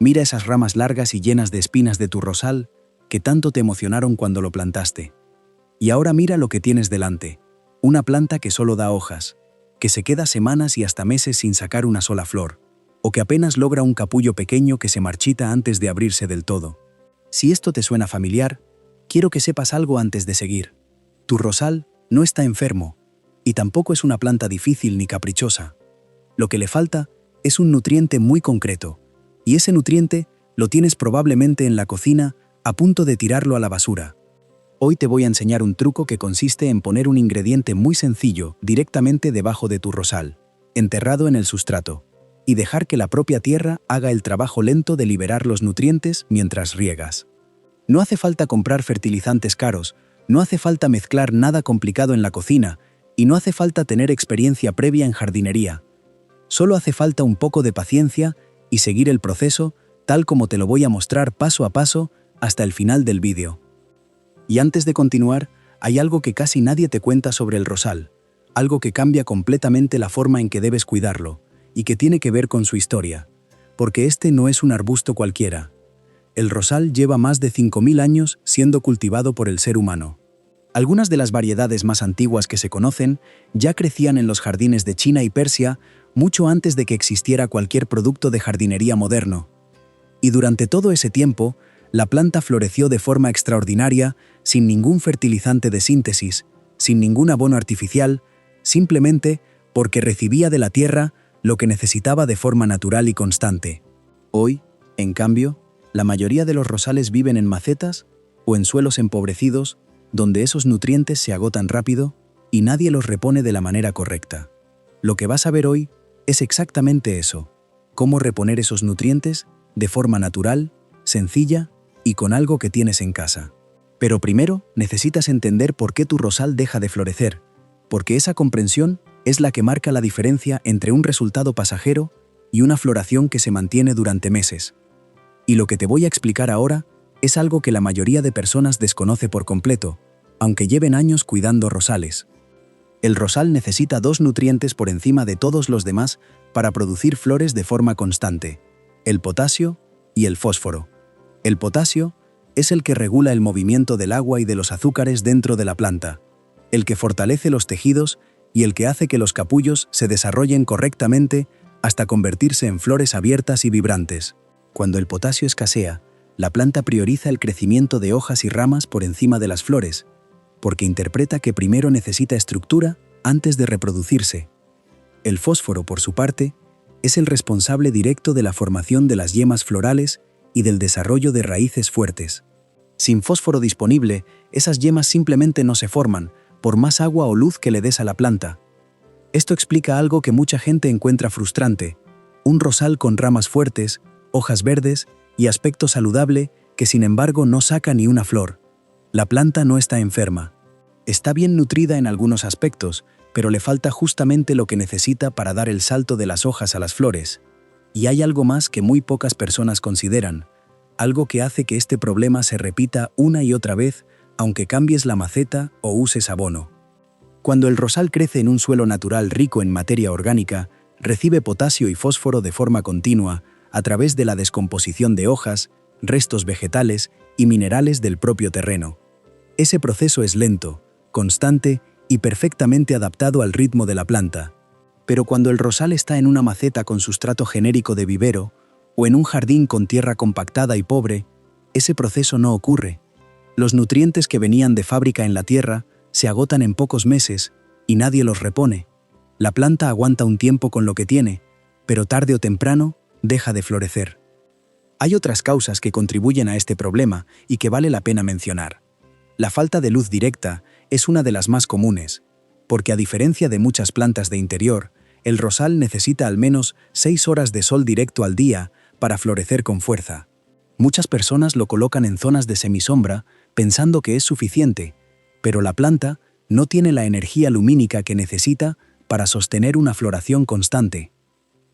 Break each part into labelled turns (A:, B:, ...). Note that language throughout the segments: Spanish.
A: Mira esas ramas largas y llenas de espinas de tu rosal que tanto te emocionaron cuando lo plantaste. Y ahora mira lo que tienes delante. Una planta que solo da hojas, que se queda semanas y hasta meses sin sacar una sola flor, o que apenas logra un capullo pequeño que se marchita antes de abrirse del todo. Si esto te suena familiar, quiero que sepas algo antes de seguir. Tu rosal no está enfermo, y tampoco es una planta difícil ni caprichosa. Lo que le falta es un nutriente muy concreto, y ese nutriente lo tienes probablemente en la cocina a punto de tirarlo a la basura. Hoy te voy a enseñar un truco que consiste en poner un ingrediente muy sencillo directamente debajo de tu rosal, enterrado en el sustrato, y dejar que la propia tierra haga el trabajo lento de liberar los nutrientes mientras riegas. No hace falta comprar fertilizantes caros, no hace falta mezclar nada complicado en la cocina, y no hace falta tener experiencia previa en jardinería. Solo hace falta un poco de paciencia y seguir el proceso tal como te lo voy a mostrar paso a paso hasta el final del vídeo. Y antes de continuar, hay algo que casi nadie te cuenta sobre el rosal, algo que cambia completamente la forma en que debes cuidarlo, y que tiene que ver con su historia, porque este no es un arbusto cualquiera. El rosal lleva más de 5000 años siendo cultivado por el ser humano. Algunas de las variedades más antiguas que se conocen ya crecían en los jardines de China y Persia mucho antes de que existiera cualquier producto de jardinería moderno. Y durante todo ese tiempo, la planta floreció de forma extraordinaria, sin ningún fertilizante de síntesis, sin ningún abono artificial, simplemente porque recibía de la tierra lo que necesitaba de forma natural y constante. Hoy, en cambio, la mayoría de los rosales viven en macetas o en suelos empobrecidos, donde esos nutrientes se agotan rápido y nadie los repone de la manera correcta. Lo que vas a ver hoy es exactamente eso: cómo reponer esos nutrientes de forma natural, sencilla y con algo que tienes en casa. Pero primero necesitas entender por qué tu rosal deja de florecer, porque esa comprensión es la que marca la diferencia entre un resultado pasajero y una floración que se mantiene durante meses. Y lo que te voy a explicar ahora es algo que la mayoría de personas desconoce por completo, aunque lleven años cuidando rosales. El rosal necesita dos nutrientes por encima de todos los demás para producir flores de forma constante: el potasio y el fósforo. El potasio es el que regula el movimiento del agua y de los azúcares dentro de la planta, el que fortalece los tejidos y el que hace que los capullos se desarrollen correctamente hasta convertirse en flores abiertas y vibrantes. Cuando el potasio escasea, la planta prioriza el crecimiento de hojas y ramas por encima de las flores, porque interpreta que primero necesita estructura antes de reproducirse. El fósforo, por su parte, es el responsable directo de la formación de las yemas florales y del desarrollo de raíces fuertes. Sin fósforo disponible, esas yemas simplemente no se forman, por más agua o luz que le des a la planta. Esto explica algo que mucha gente encuentra frustrante: un rosal con ramas fuertes, hojas verdes y aspecto saludable que sin embargo no saca ni una flor. La planta no está enferma. Está bien nutrida en algunos aspectos, pero le falta justamente lo que necesita para dar el salto de las hojas a las flores. Y hay algo más que muy pocas personas consideran, algo que hace que este problema se repita una y otra vez, aunque cambies la maceta o uses abono. Cuando el rosal crece en un suelo natural rico en materia orgánica, recibe potasio y fósforo de forma continua a través de la descomposición de hojas, restos vegetales y minerales del propio terreno. Ese proceso es lento, constante y perfectamente adaptado al ritmo de la planta. Pero cuando el rosal está en una maceta con sustrato genérico de vivero o en un jardín con tierra compactada y pobre, ese proceso no ocurre. Los nutrientes que venían de fábrica en la tierra se agotan en pocos meses y nadie los repone. La planta aguanta un tiempo con lo que tiene, pero tarde o temprano deja de florecer. Hay otras causas que contribuyen a este problema y que vale la pena mencionar. La falta de luz directa es una de las más comunes, porque a diferencia de muchas plantas de interior, el rosal necesita al menos 6 horas de sol directo al día para florecer con fuerza. Muchas personas lo colocan en zonas de semisombra pensando que es suficiente, pero la planta no tiene la energía lumínica que necesita para sostener una floración constante.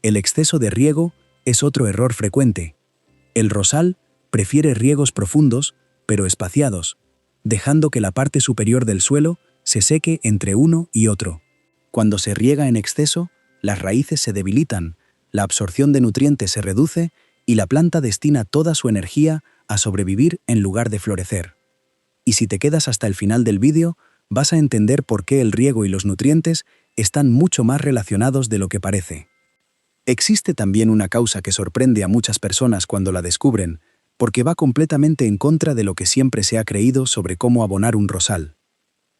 A: El exceso de riego es otro error frecuente. El rosal prefiere riegos profundos, pero espaciados, dejando que la parte superior del suelo se seque entre uno y otro. Cuando se riega en exceso, las raíces se debilitan, la absorción de nutrientes se reduce y la planta destina toda su energía a sobrevivir en lugar de florecer. Y si te quedas hasta el final del vídeo, vas a entender por qué el riego y los nutrientes están mucho más relacionados de lo que parece. Existe también una causa que sorprende a muchas personas cuando la descubren, porque va completamente en contra de lo que siempre se ha creído sobre cómo abonar un rosal.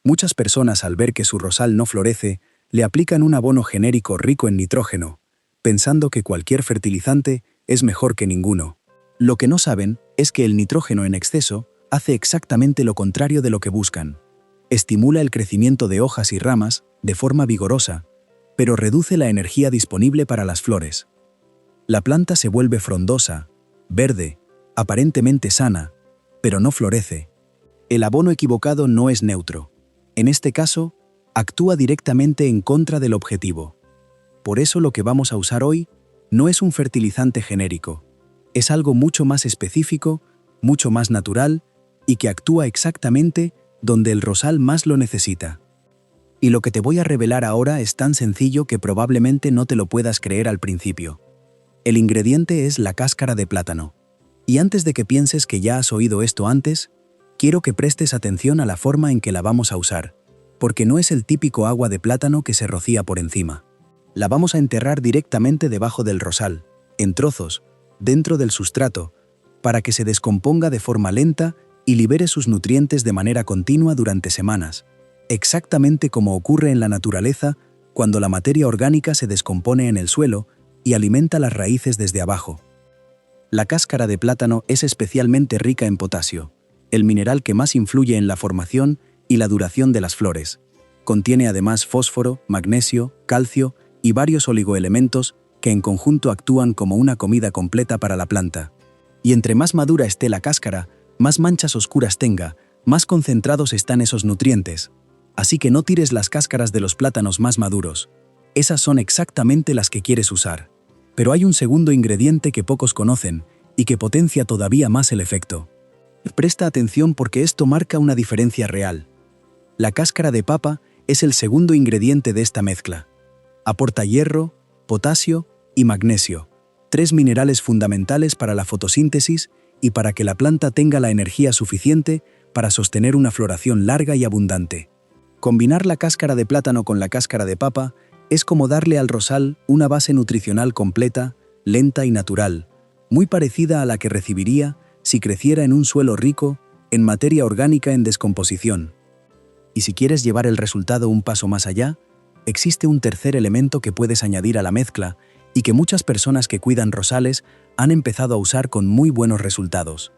A: Muchas personas, al ver que su rosal no florece, le aplican un abono genérico rico en nitrógeno, pensando que cualquier fertilizante es mejor que ninguno. Lo que no saben es que el nitrógeno en exceso hace exactamente lo contrario de lo que buscan. Estimula el crecimiento de hojas y ramas de forma vigorosa, pero reduce la energía disponible para las flores. La planta se vuelve frondosa, verde, aparentemente sana, pero no florece. El abono equivocado no es neutro. En este caso, actúa directamente en contra del objetivo. Por eso lo que vamos a usar hoy no es un fertilizante genérico. Es algo mucho más específico, mucho más natural y que actúa exactamente donde el rosal más lo necesita. Y lo que te voy a revelar ahora es tan sencillo que probablemente no te lo puedas creer al principio. El ingrediente es la cáscara de plátano. Y antes de que pienses que ya has oído esto antes, quiero que prestes atención a la forma en que la vamos a usar, porque no es el típico agua de plátano que se rocía por encima. La vamos a enterrar directamente debajo del rosal, en trozos, dentro del sustrato, para que se descomponga de forma lenta y libere sus nutrientes de manera continua durante semanas, exactamente como ocurre en la naturaleza cuando la materia orgánica se descompone en el suelo y alimenta las raíces desde abajo. La cáscara de plátano es especialmente rica en potasio, el mineral que más influye en la formación y la duración de las flores. Contiene además fósforo, magnesio, calcio y varios oligoelementos que en conjunto actúan como una comida completa para la planta. Y entre más madura esté la cáscara, más manchas oscuras tenga, más concentrados están esos nutrientes. Así que no tires las cáscaras de los plátanos más maduros. Esas son exactamente las que quieres usar. Pero hay un segundo ingrediente que pocos conocen y que potencia todavía más el efecto. Presta atención porque esto marca una diferencia real. La cáscara de papa es el segundo ingrediente de esta mezcla. Aporta hierro, potasio y magnesio, 3 minerales fundamentales para la fotosíntesis y para que la planta tenga la energía suficiente para sostener una floración larga y abundante. Combinar la cáscara de plátano con la cáscara de papa es como darle al rosal una base nutricional completa, lenta y natural, muy parecida a la que recibiría si creciera en un suelo rico en materia orgánica en descomposición. Y si quieres llevar el resultado un paso más allá, existe un tercer elemento que puedes añadir a la mezcla y que muchas personas que cuidan rosales han empezado a usar con muy buenos resultados.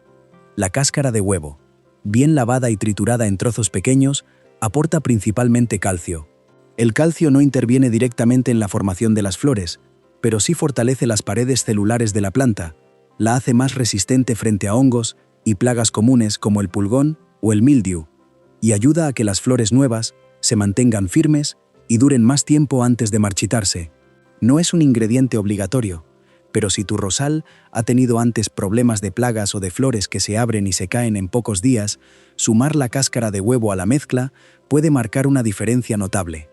A: La cáscara de huevo, bien lavada y triturada en trozos pequeños, aporta principalmente calcio. El calcio no interviene directamente en la formación de las flores, pero sí fortalece las paredes celulares de la planta, la hace más resistente frente a hongos y plagas comunes como el pulgón o el mildiu, y ayuda a que las flores nuevas se mantengan firmes y duren más tiempo antes de marchitarse. No es un ingrediente obligatorio, pero si tu rosal ha tenido antes problemas de plagas o de flores que se abren y se caen en pocos días, sumar la cáscara de huevo a la mezcla puede marcar una diferencia notable.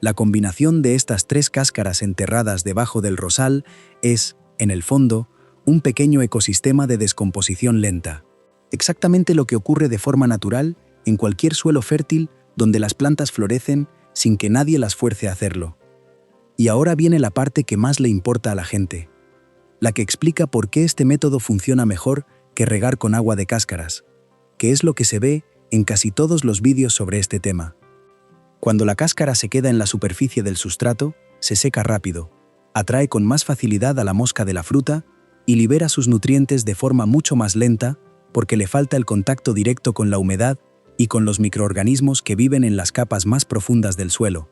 A: La combinación de estas 3 cáscaras enterradas debajo del rosal es, en el fondo, un pequeño ecosistema de descomposición lenta. Exactamente lo que ocurre de forma natural en cualquier suelo fértil donde las plantas florecen sin que nadie las fuerce a hacerlo. Y ahora viene la parte que más le importa a la gente, la que explica por qué este método funciona mejor que regar con agua de cáscaras, que es lo que se ve en casi todos los vídeos sobre este tema. Cuando la cáscara se queda en la superficie del sustrato, se seca rápido, atrae con más facilidad a la mosca de la fruta y libera sus nutrientes de forma mucho más lenta porque le falta el contacto directo con la humedad y con los microorganismos que viven en las capas más profundas del suelo.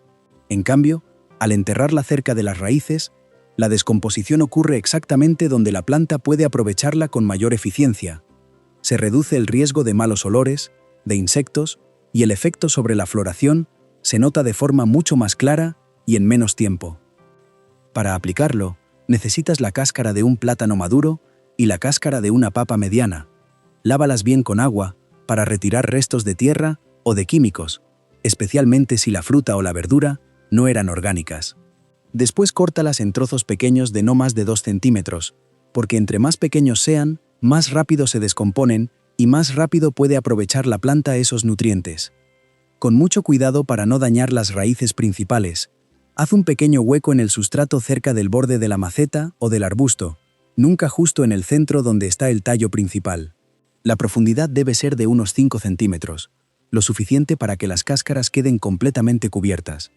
A: En cambio, al enterrarla cerca de las raíces, la descomposición ocurre exactamente donde la planta puede aprovecharla con mayor eficiencia. Se reduce el riesgo de malos olores, de insectos, y el efecto sobre la floración se nota de forma mucho más clara y en menos tiempo. Para aplicarlo, necesitas la cáscara de un plátano maduro y la cáscara de una papa mediana. Lávalas bien con agua para retirar restos de tierra o de químicos, especialmente si la fruta o la verdura no eran orgánicas. Después córtalas en trozos pequeños de no más de 2 centímetros, porque entre más pequeños sean, más rápido se descomponen y más rápido puede aprovechar la planta esos nutrientes. Con mucho cuidado para no dañar las raíces principales, haz un pequeño hueco en el sustrato cerca del borde de la maceta o del arbusto, nunca justo en el centro donde está el tallo principal. La profundidad debe ser de unos 5 centímetros, lo suficiente para que las cáscaras queden completamente cubiertas.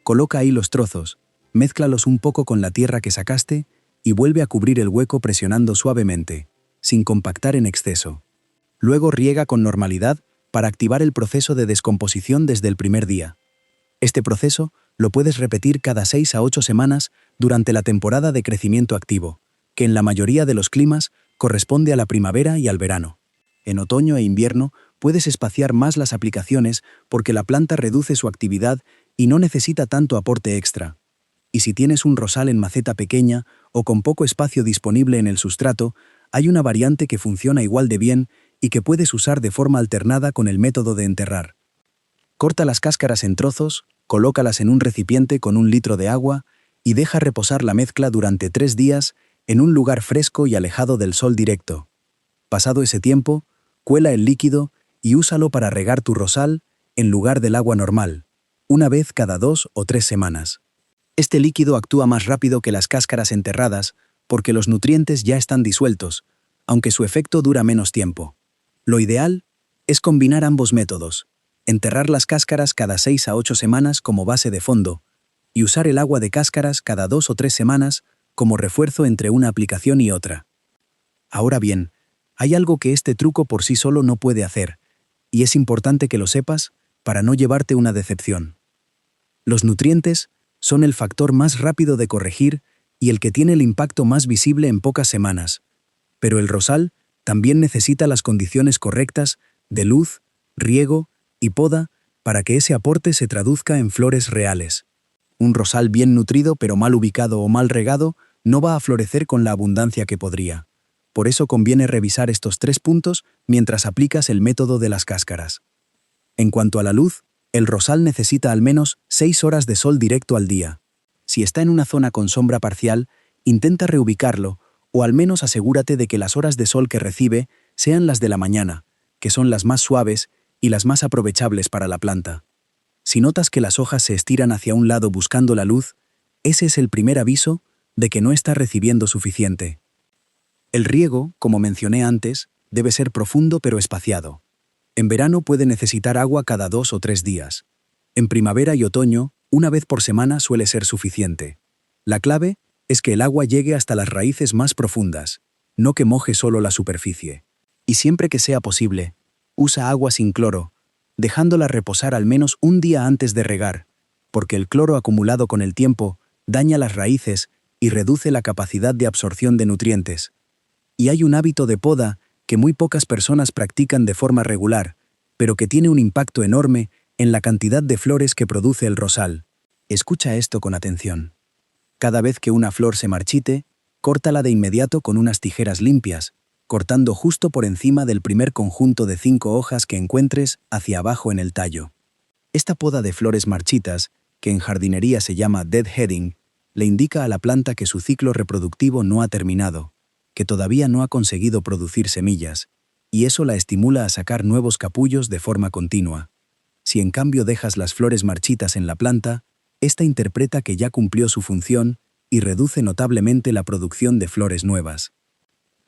A: Coloca ahí los trozos, mézclalos un poco con la tierra que sacaste y vuelve a cubrir el hueco presionando suavemente, sin compactar en exceso. Luego riega con normalidad para activar el proceso de descomposición desde el primer día. Este proceso lo puedes repetir cada 6 a 8 semanas durante la temporada de crecimiento activo, que en la mayoría de los climas corresponde a la primavera y al verano. En otoño e invierno puedes espaciar más las aplicaciones porque la planta reduce su actividad y no necesita tanto aporte extra. Y si tienes un rosal en maceta pequeña o con poco espacio disponible en el sustrato, hay una variante que funciona igual de bien y que puedes usar de forma alternada con el método de enterrar. Corta las cáscaras en trozos, colócalas en un recipiente con 1 litro de agua y deja reposar la mezcla durante 3 días en un lugar fresco y alejado del sol directo. Pasado ese tiempo, cuela el líquido y úsalo para regar tu rosal en lugar del agua normal, una vez cada 2 o 3 semanas. Este líquido actúa más rápido que las cáscaras enterradas porque los nutrientes ya están disueltos, aunque su efecto dura menos tiempo. Lo ideal es combinar ambos métodos, enterrar las cáscaras cada 6 a 8 semanas como base de fondo y usar el agua de cáscaras cada 2 o 3 semanas como refuerzo entre una aplicación y otra. Ahora bien, hay algo que este truco por sí solo no puede hacer, y es importante que lo sepas para no llevarte una decepción. Los nutrientes son el factor más rápido de corregir y el que tiene el impacto más visible en pocas semanas, pero el rosal también necesita las condiciones correctas de luz, riego y poda para que ese aporte se traduzca en flores reales. Un rosal bien nutrido pero mal ubicado o mal regado no va a florecer con la abundancia que podría. Por eso conviene revisar estos 3 puntos mientras aplicas el método de las cáscaras. En cuanto a la luz, el rosal necesita al menos 6 horas de sol directo al día. Si está en una zona con sombra parcial, intenta reubicarlo o al menos asegúrate de que las horas de sol que recibe sean las de la mañana, que son las más suaves y las más aprovechables para la planta. Si notas que las hojas se estiran hacia un lado buscando la luz, ese es el primer aviso de que no está recibiendo suficiente. El riego, como mencioné antes, debe ser profundo pero espaciado. En verano puede necesitar agua cada 2 o 3 días. En primavera y otoño, una vez por semana suele ser suficiente. La clave es que el agua llegue hasta las raíces más profundas, no que moje solo la superficie. Y siempre que sea posible, usa agua sin cloro, dejándola reposar al menos un día antes de regar, porque el cloro acumulado con el tiempo daña las raíces y reduce la capacidad de absorción de nutrientes. Y hay un hábito de poda que muy pocas personas practican de forma regular, pero que tiene un impacto enorme en la cantidad de flores que produce el rosal. Escucha esto con atención. Cada vez que una flor se marchite, córtala de inmediato con unas tijeras limpias, cortando justo por encima del primer conjunto de 5 hojas que encuentres hacia abajo en el tallo. Esta poda de flores marchitas, que en jardinería se llama deadheading, le indica a la planta que su ciclo reproductivo no ha terminado, que todavía no ha conseguido producir semillas, y eso la estimula a sacar nuevos capullos de forma continua. Si en cambio dejas las flores marchitas en la planta, esta interpreta que ya cumplió su función y reduce notablemente la producción de flores nuevas.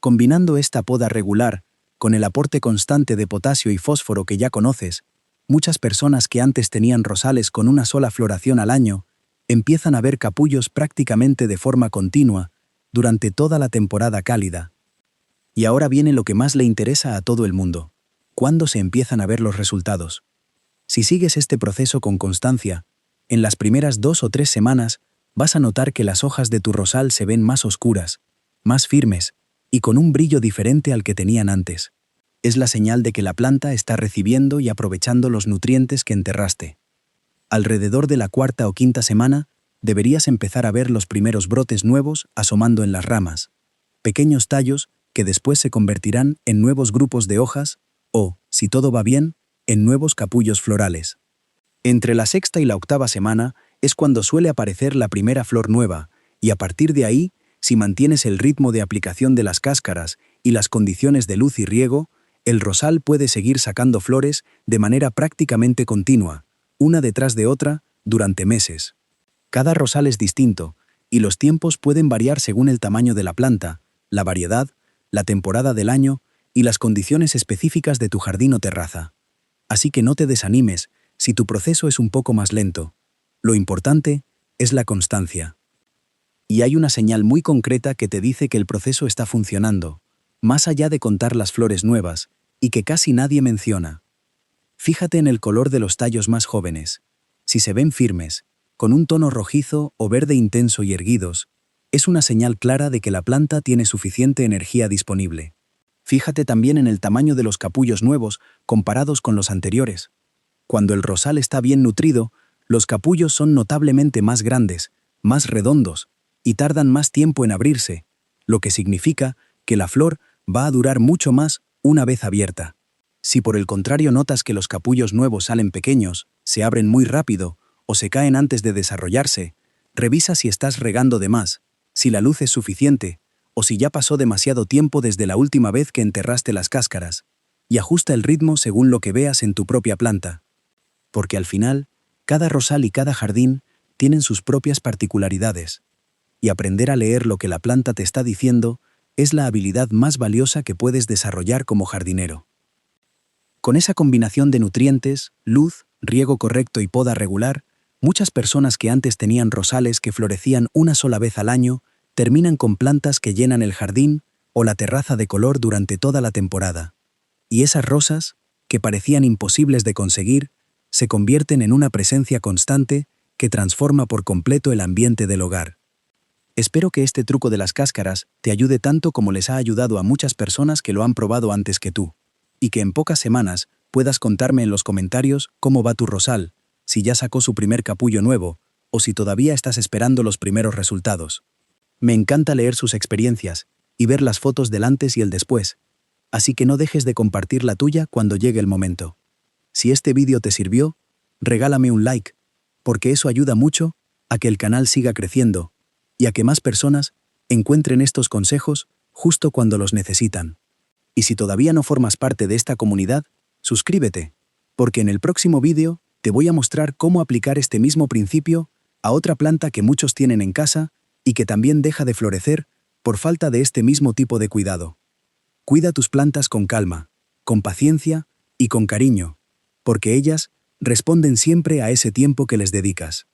A: Combinando esta poda regular con el aporte constante de potasio y fósforo que ya conoces, muchas personas que antes tenían rosales con una sola floración al año empiezan a ver capullos prácticamente de forma continua durante toda la temporada cálida. Y ahora viene lo que más le interesa a todo el mundo: ¿cuándo se empiezan a ver los resultados? Si sigues este proceso con constancia, en las primeras 2 o 3 semanas vas a notar que las hojas de tu rosal se ven más oscuras, más firmes y con un brillo diferente al que tenían antes. Es la señal de que la planta está recibiendo y aprovechando los nutrientes que enterraste. Alrededor de la 4ª o 5ª semana, deberías empezar a ver los primeros brotes nuevos asomando en las ramas, pequeños tallos que después se convertirán en nuevos grupos de hojas o, si todo va bien, en nuevos capullos florales. Entre la 6ª y la 8ª semana es cuando suele aparecer la primera flor nueva, y a partir de ahí Si mantienes el ritmo de aplicación de las cáscaras y las condiciones de luz y riego, el rosal puede seguir sacando flores de manera prácticamente continua, una detrás de otra, durante meses. Cada rosal es distinto, y los tiempos pueden variar según el tamaño de la planta, la variedad, la temporada del año y las condiciones específicas de tu jardín o terraza. Así que no te desanimes si tu proceso es un poco más lento. Lo importante es la constancia. Y hay una señal muy concreta que te dice que el proceso está funcionando, más allá de contar las flores nuevas, y que casi nadie menciona. Fíjate en el color de los tallos más jóvenes. Si se ven firmes, con un tono rojizo o verde intenso y erguidos, es una señal clara de que la planta tiene suficiente energía disponible. Fíjate también en el tamaño de los capullos nuevos comparados con los anteriores. Cuando el rosal está bien nutrido, los capullos son notablemente más grandes, más redondos, y tardan más tiempo en abrirse, lo que significa que la flor va a durar mucho más una vez abierta. Si por el contrario notas que los capullos nuevos salen pequeños, se abren muy rápido o se caen antes de desarrollarse, revisa si estás regando de más, si la luz es suficiente o si ya pasó demasiado tiempo desde la última vez que enterraste las cáscaras, y ajusta el ritmo según lo que veas en tu propia planta. Porque al final, cada rosal y cada jardín tienen sus propias particularidades, y aprender a leer lo que la planta te está diciendo es la habilidad más valiosa que puedes desarrollar como jardinero. Con esa combinación de nutrientes, luz, riego correcto y poda regular, muchas personas que antes tenían rosales que florecían una sola vez al año terminan con plantas que llenan el jardín o la terraza de color durante toda la temporada. Y esas rosas, que parecían imposibles de conseguir, se convierten en una presencia constante que transforma por completo el ambiente del hogar. Espero que este truco de las cáscaras te ayude tanto como les ha ayudado a muchas personas que lo han probado antes que tú, y que en pocas semanas puedas contarme en los comentarios cómo va tu rosal, si ya sacó su primer capullo nuevo, o si todavía estás esperando los primeros resultados. Me encanta leer sus experiencias y ver las fotos del antes y el después, así que no dejes de compartir la tuya cuando llegue el momento. Si este vídeo te sirvió, regálame un like, porque eso ayuda mucho a que el canal siga creciendo y a que más personas encuentren estos consejos justo cuando los necesitan. Y si todavía no formas parte de esta comunidad, suscríbete, porque en el próximo vídeo te voy a mostrar cómo aplicar este mismo principio a otra planta que muchos tienen en casa y que también deja de florecer por falta de este mismo tipo de cuidado. Cuida tus plantas con calma, con paciencia y con cariño, porque ellas responden siempre a ese tiempo que les dedicas.